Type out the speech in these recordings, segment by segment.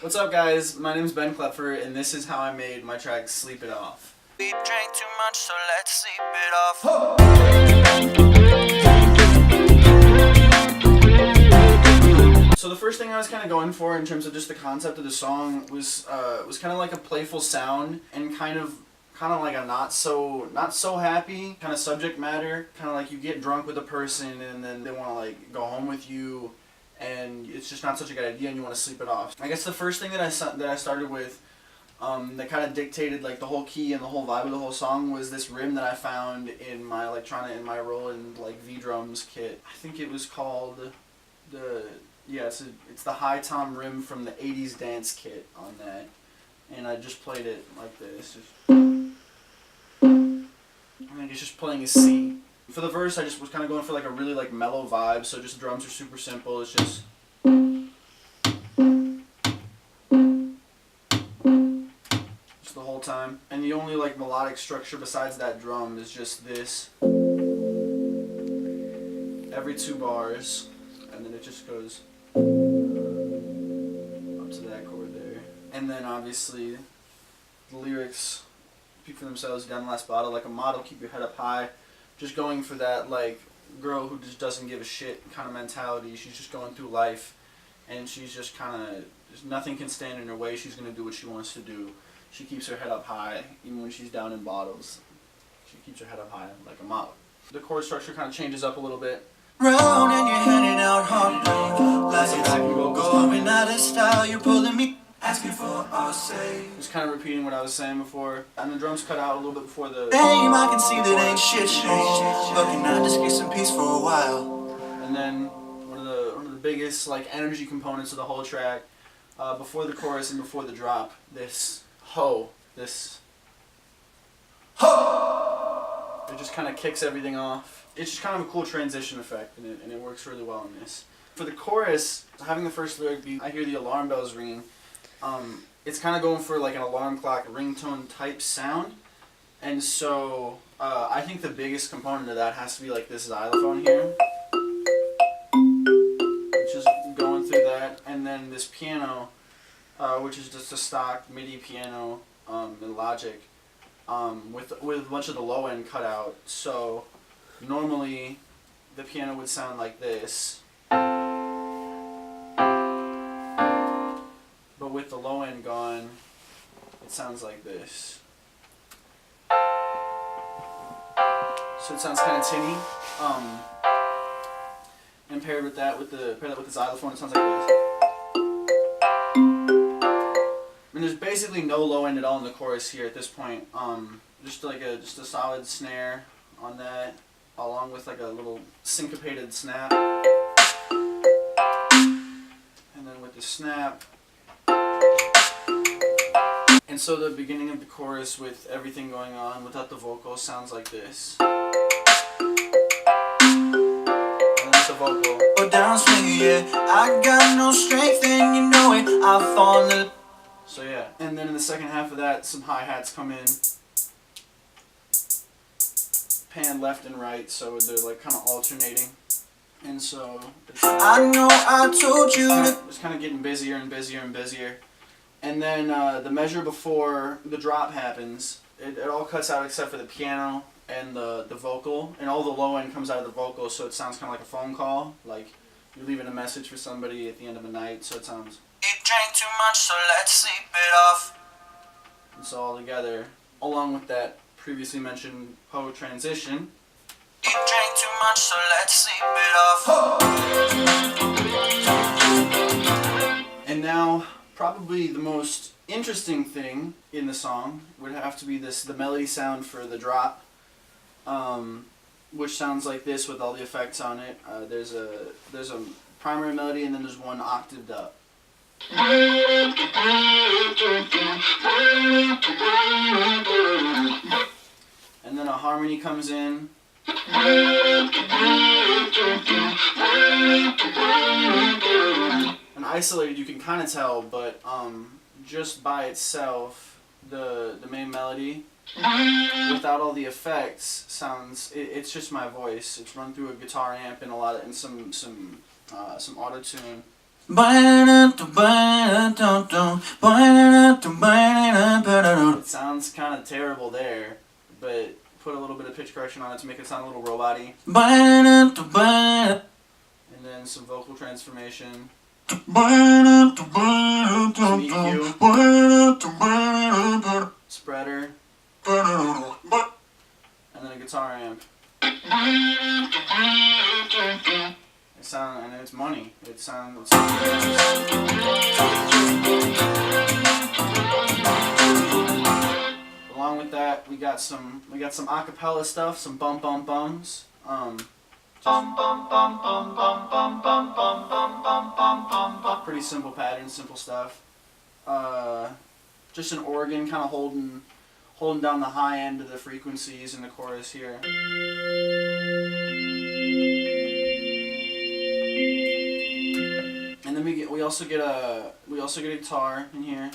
What's up, guys? My name's Ben Klepfer, and this is how I made my track Sleep It Off. We drank too much, so let's sleep it off. So the first thing I was kind of going for in terms of just the concept of the song was kind of like a playful sound and kind of like a not so happy kind of subject matter. Kind of like you get drunk with a person and then they want to like go home with you, and it's just not such a good idea, and you want to sleep it off. I guess the first thing that I started with, that kind of dictated like the whole key and the whole vibe of the whole song, was this rim that I found in my my Roland like V drums kit. I think it was called it's the high tom rim from the 80s dance kit on that, and I just played it like this. I think it's just playing a C. For the verse, I just was kind of going for like a really like mellow vibe, so just drums are super simple. It's just the whole time, and the only like melodic structure besides that drum is just this every 2 bars, and then it just goes up to that chord there. And then obviously the lyrics speak for themselves. Down the last bottle, like a model, keep your head up high. Just going for that like girl who just doesn't give a shit kind of mentality. She's just going through life, and she's just kind of, nothing can stand in her way. She's gonna do what she wants to do. She keeps her head up high even when she's down in bottles. She keeps her head up high like a model. The chord structure kind of changes up a little bit. Round and you're handing out heartbreak. Like it's going out of style, you're pulling me, asking for our sake. Just kind of repeating what I was saying before. And the drums cut out a little bit before the aim. I can see that ain't shit changed. Looking at just get some peace for a while. And then one of the biggest like energy components of the whole track, before the chorus and before the drop, this ho. It just kind of kicks everything off. It's just kind of a cool transition effect, and it works really well in this. For the chorus, having the first lyric be, I hear the alarm bells ringing, it's kind of going for like an alarm clock ringtone type sound. And so I think the biggest component of that has to be like this xylophone here, which is going through that, and then this piano, which is just a stock MIDI piano in Logic, with a bunch of the low end cut out. So normally the piano would sound like this, but with the low end gone, it sounds like this. So it sounds kind of tinny. And paired with that, with the xylophone, it sounds like this. And there's basically no low end at all in the chorus here at this point. Just a solid snare on that, along with like a little syncopated snap. And then with the snap. And so the beginning of the chorus with everything going on without the vocal sounds like this. And then with the vocal. Or down swinging, yeah. I got no strength and you know it. I've fallen. So yeah. And then in the second half of that, some hi-hats come in. Pan left and right, so they're like kind of alternating. And so I know I told you it's kind of getting busier and busier and busier. And then the measure before the drop happens, it all cuts out except for the piano and the vocal, and all the low end comes out of the vocal, so it sounds kind of like a phone call, like you're leaving a message for somebody at the end of the night. So it sounds. You drank too much, so let's sleep it off. And so all together, along with that previously mentioned ho transition. You drank too much, so let's sleep it off. And now, probably the most interesting thing in the song would have to be the melody sound for the drop, which sounds like this with all the effects on it. There's a primary melody, and then there's one octaved up. And then a harmony comes in. And isolated, you can kind of tell, but just by itself, the main melody, without all the effects, sounds. It's just my voice. It's run through a guitar amp and some auto tune. It sounds kind of terrible there, but put a little bit of pitch correction on it to make it sound a little robot-y. And then some vocal transformation. Some EQ. Spreader. And then a guitar amp. And it's money. It sounds along with that, we got some acapella stuff, some bum bums. Pretty simple patterns, simple stuff. Just an organ kind of holding down the high end of the frequencies in the chorus here. And then we also get a guitar in here.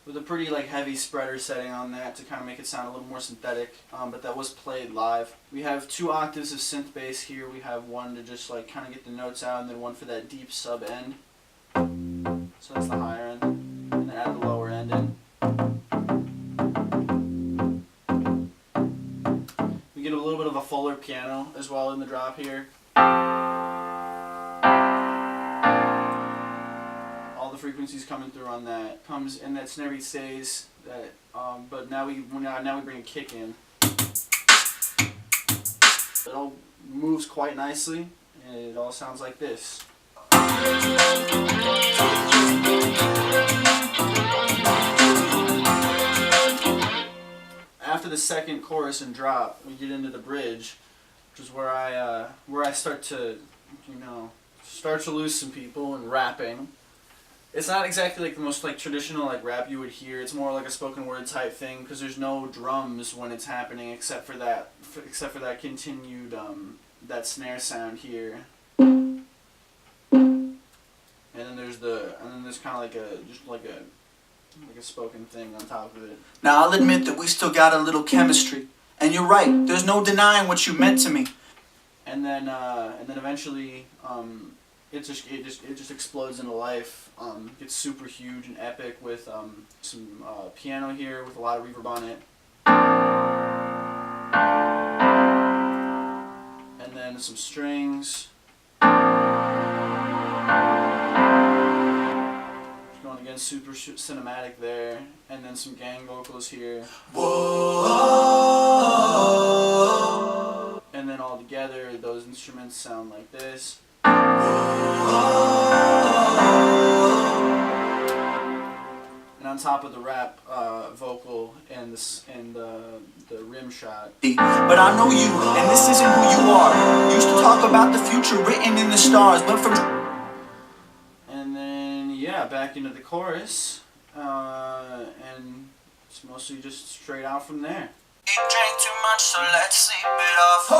With a pretty like heavy spreader setting on that to kind of make it sound a little more synthetic, but that was played live. We have 2 octaves of synth bass here. We have one to just like kind of get the notes out, and then one for that deep sub end. So that's the higher end, and then add the lower end in. We get a little bit of a fuller piano as well in the drop here. The frequencies coming through on that comes, and that snare beat stays. That, but now we bring a kick in. It all moves quite nicely, and it all sounds like this. After the second chorus and drop, we get into the bridge, which is where I start to lose some people in rapping. It's not exactly like the most like traditional like rap you would hear. It's more like a spoken word type thing because there's no drums when it's happening except for that continued that snare sound here. And then there's kind of like a spoken thing on top of it. Now I'll admit that we still got a little chemistry, and you're right. There's no denying what you meant to me. And then eventually it just explodes into life. Gets super huge and epic with some piano here with a lot of reverb on it. And then some strings. Going again, super cinematic there. And then some gang vocals here. Whoa. And then all together, those instruments sound like this. And on top of the rap vocal and the rim shot. But I know you, and this isn't who you are. Used to talk about the future written in the stars, but from. And then yeah, back into the chorus, and it's mostly just straight out from there. Drank too much, so let's sleep it off.